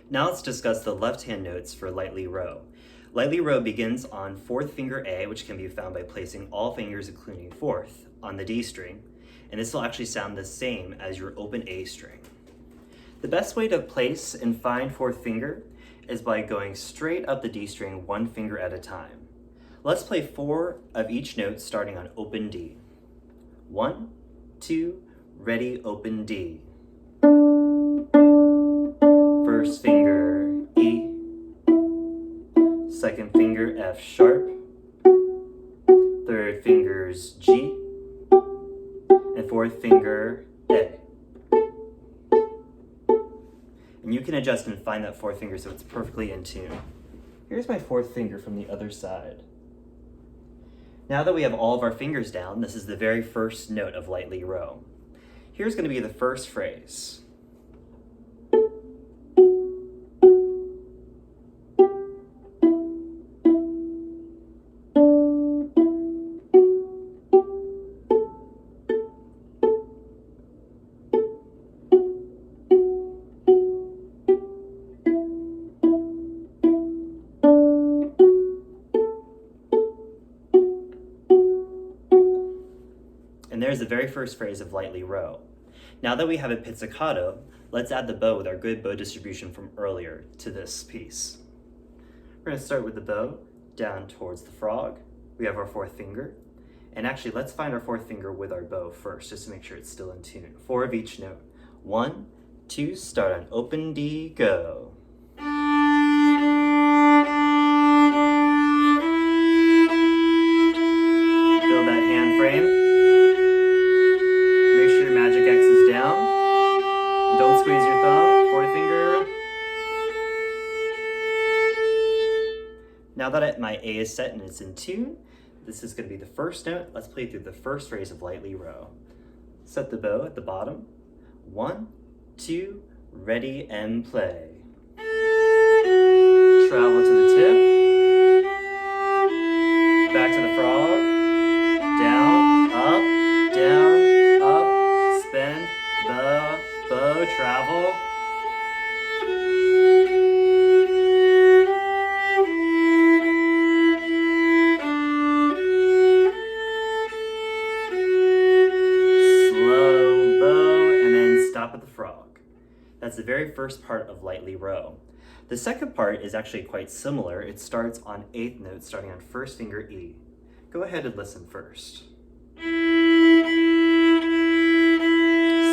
Now let's discuss the left-hand notes for lightly row. Lightly row begins on 4th finger A, which can be found by placing all fingers, including 4th, on the D string, and this will actually sound the same as your open A string. The best way to place and find 4th finger is by going straight up the D string 1 finger at a time. Let's play 4 of each note starting on open D. 1, 2, ready, open D. First finger E, second finger F sharp, third finger's G, and fourth finger A. And you can adjust and find that 4th finger so it's perfectly in tune. Here's my 4th finger from the other side. Now that we have all of our fingers down, this is the very first note of lightly row. Here's going to be the first phrase. And there's the very first phrase of lightly row. Now that we have a pizzicato, let's add the bow with our good bow distribution from earlier to this piece. We're going to start with the bow down towards the frog. We have our 4th finger. And actually, let's find our 4th finger with our bow first, just to make sure it's still in tune. 4 of each note. 1, 2, start on open D, go. Build that hand frame. Make sure your magic X is down. And don't squeeze your thumb, 4th finger. Now that my A is set and it's in tune, this is going to be the first note. Let's play through the first phrase of lightly row. Set the bow at the bottom. 1, 2, ready, and play. Travel to the tip. Back to the frog. Down, up, spin the bow, travel. Slow bow, and then stop at the frog. That's the very first part of lightly row. The second part is actually quite similar. It starts on 8th note, starting on 1st finger E. Go ahead and listen first.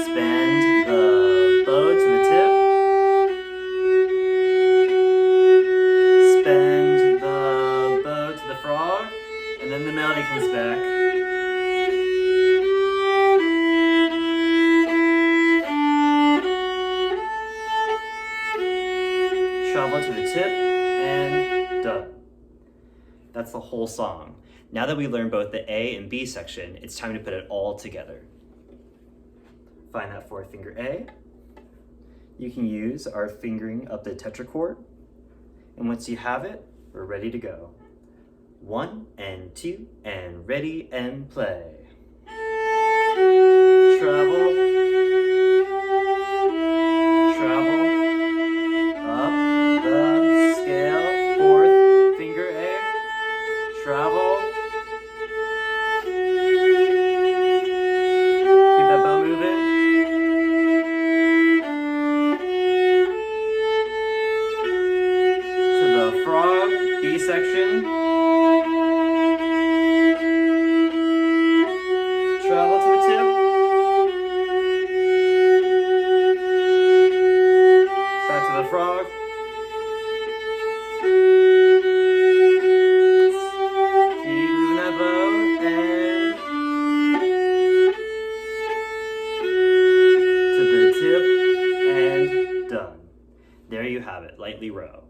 Spend the bow to the tip. Spend the bow to the frog. And then the melody comes back. Travel to the tip and done. That's the whole song. Now that we learned both the A and B section, it's time to put it all together. Find that 4th finger A. You can use our fingering of the tetrachord. And once you have it, we're ready to go. 1 and 2 and ready and play. Travel. Travel. Up the scale. 4th finger A. Travel. Keep that bow moving. To the frog, B section. Travel to the tip. Back to the frog. Keep moving that bow and to the tip and done. There you have it, lightly row.